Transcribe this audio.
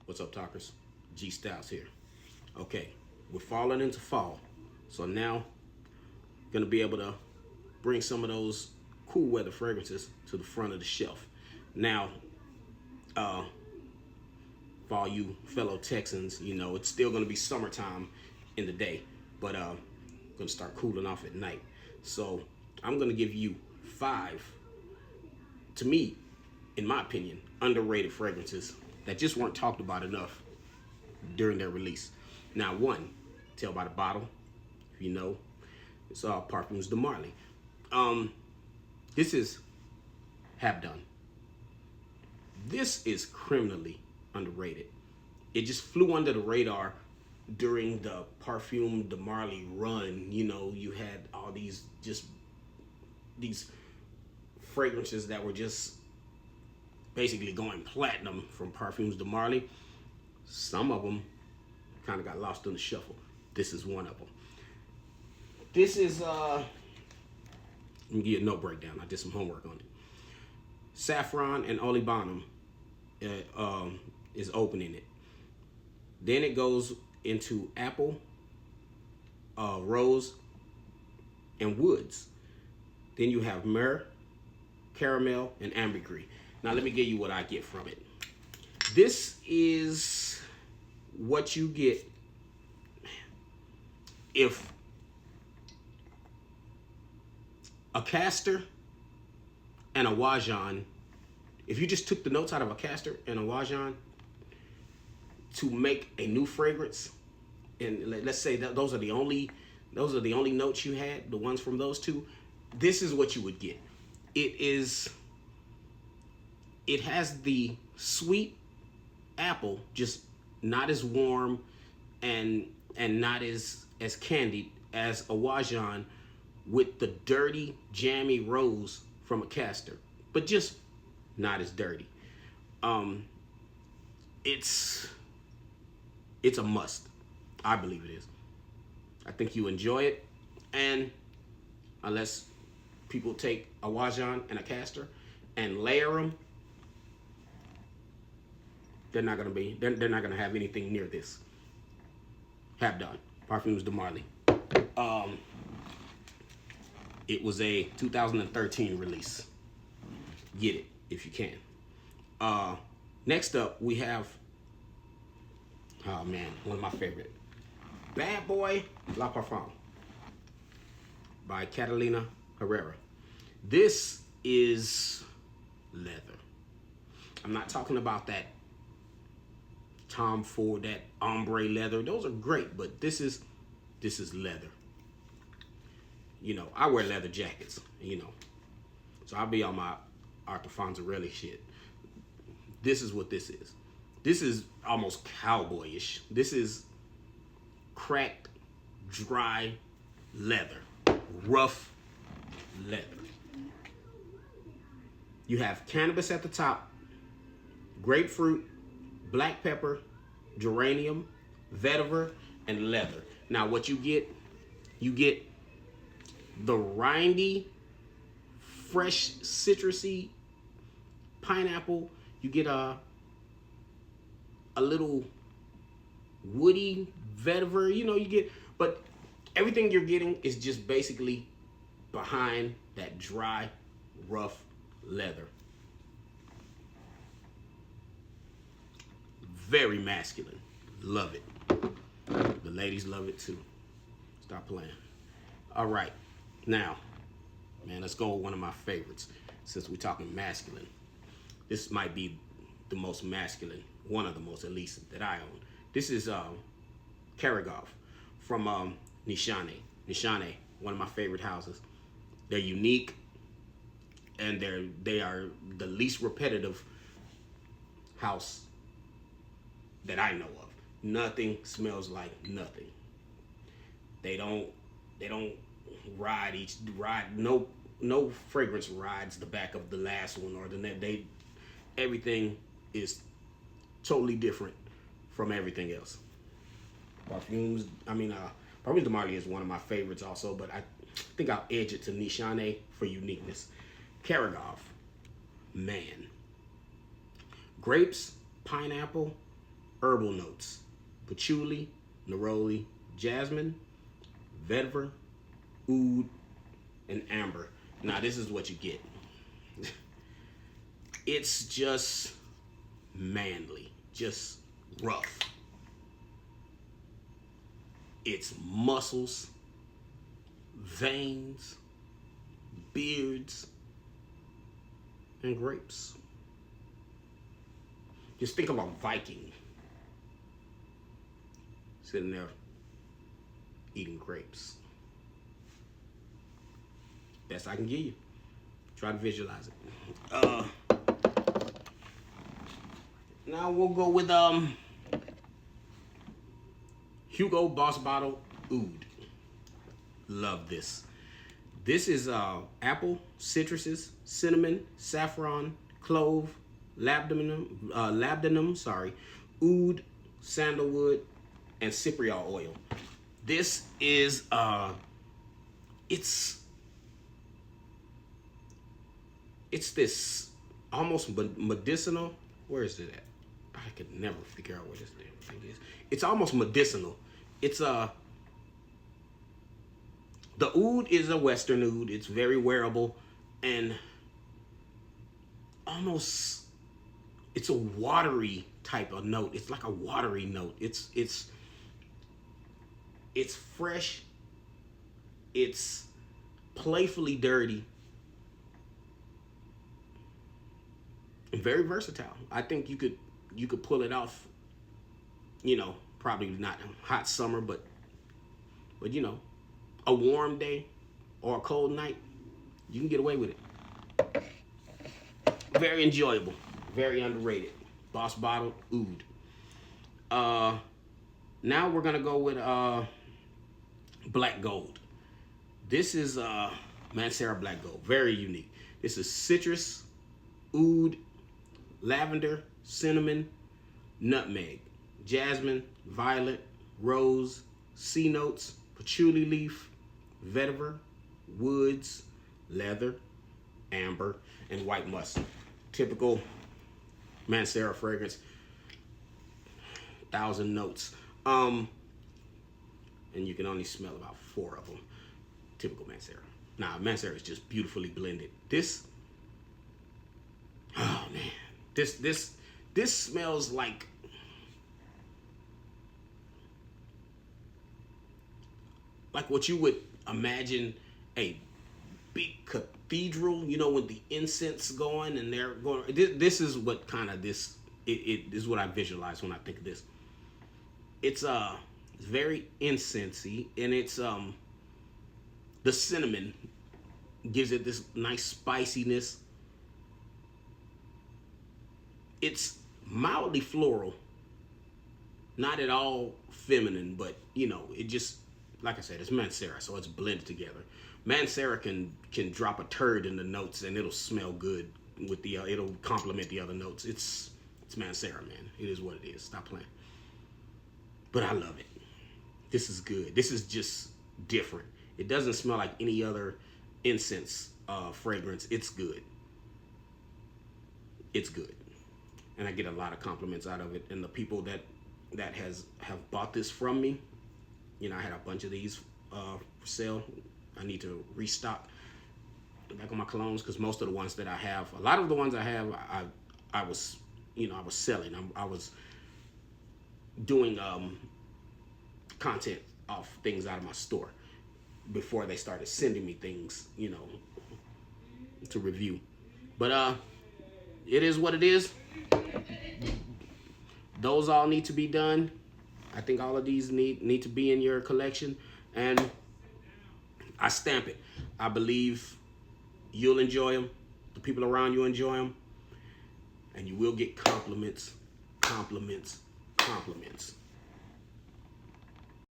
What's up, talkers? G Styles here. Okay, we're falling into fall, so now gonna be able to bring some of those cool weather fragrances to the front of the shelf. Now, uh, for all you fellow Texans, you know it's still gonna be summertime in the day, but gonna start cooling off at night. So I'm gonna give you five, to me, in my opinion, underrated fragrances that just weren't talked about enough during their release. Now, one, tell by the bottle, if you know, it's Parfums de Marly. This is Have Done. This is criminally underrated. It just flew under the radar during the Parfum de Marly run. You know, you had all these fragrances that were just basically going platinum from Parfums de Marly. Some of them kind of got lost in the shuffle. This is one of them. This is let me give you a note breakdown. I did some homework on it. Saffron and Olibanum is opening it. Then it goes into apple, rose, and woods. Then you have myrrh, caramel, and ambergris. Now let me give you what I get from it. This is what you get if a castor and a wajan, if you just took the notes out of a castor and a wajan to make a new fragrance, and let's say that those are the only notes you had, the ones from those two, this is what you would get. It has the sweet apple, just not as warm and not as candied as a wajan, with the dirty, jammy rose from a castor, but just not as dirty. It's a must. I believe it is. I think you enjoy it, and unless people take a wajan and a castor and layer them, they're not gonna have anything near this. Have Done, Parfums de Marly. It was a 2013 release. Get it if you can. Next up, we have, oh man, one of my favorite, Bad Boy La Parfum by Catalina Herrera. This is leather. I'm not talking about that Tom Ford, that ombre leather. Those are great, but this is leather. You know, I wear leather jackets, you know, so I'll be on my Arthur Fonzarelli shit. This is what this is. This is almost cowboyish. This is cracked, dry leather, rough leather. You have cannabis at the top, grapefruit, black pepper, geranium, vetiver, and leather. Now what you get the rindy, fresh, citrusy pineapple. You get a little woody vetiver, you know, but everything you're getting is just basically behind that dry, rough leather. Very masculine. Love it. The ladies love it too. Stop playing. All right. Now, man, let's go with one of my favorites. Since we're talking masculine, this might be the most masculine, one of the most at least, that I own. This is Karagov from Nishane. Nishane, one of my favorite houses. They're unique, and they are the least repetitive house that I know of. Nothing smells like nothing. They don't ride no fragrance rides the back of the last one or the next. Everything is totally different from everything else. Parfums de Marly is one of my favorites also, but I think I'll edge it to Nishane for uniqueness. Karagov, man. Grapes, pineapple, herbal notes: patchouli, neroli, jasmine, vetiver, oud, and amber. Now this is what you get. It's just manly, just rough. It's muscles, veins, beards, and grapes. Just think of a Viking sitting there eating grapes. Best I can give you. Try to visualize it. Now we'll go with Hugo Boss Bottle Oud. Love this. This is apple, citruses, cinnamon, saffron, clove, labdanum, oud, sandalwood, and cypriol oil. This is it's this almost medicinal. Where is it at? I could never figure out where this thing is. It's almost medicinal. It's the oud is a Western oud. It's very wearable and almost it's a watery type of note. It's like a watery note. It's fresh. It's playfully dirty. And very versatile. I think you could pull it off. You know, probably not hot summer, but you know, a warm day or a cold night, you can get away with it. Very enjoyable, very underrated. Boss Bottle Oud. Now we're gonna go with Black Gold. This is Mancera Black Gold, very unique. This is citrus, oud, lavender, cinnamon, nutmeg, jasmine, violet, rose, sea notes, patchouli leaf, vetiver, woods, leather, amber, and white musk. Typical Mancera fragrance. 1,000 notes. And you can only smell about 4 of them. Typical Mancera. Nah, Mancera is just beautifully blended. This, oh man, this smells like what you would imagine a big cathedral, you know, with the incense going and they're going. This is what kind of this is what I visualize when I think of this. It's very incensey, and it's the cinnamon gives it this nice spiciness. It's mildly floral, not at all feminine, but you know, it just, like I said, it's Mancera, so it's blended together. Mancera can drop a turd in the notes and it'll smell good with the it'll complement the other notes. It's Mancera, man. It is what it is. Stop playing. But I love it. This is good. This is just different. It doesn't smell like any other incense fragrance. It's good. It's good. And I get a lot of compliments out of it. And the people that have bought this from me, you know, I had a bunch of these for sale. I need to restock back on my colognes because most of the ones that I have, a lot of the ones I have, I was selling. I was doing content off things out of my store before they started sending me things, you know, to review. But it is what it is. Those all need to be done. I think all of these need to be in your collection, and I stamp it. I believe you'll enjoy them, the people around you enjoy them, and you will get compliments, compliments, compliments.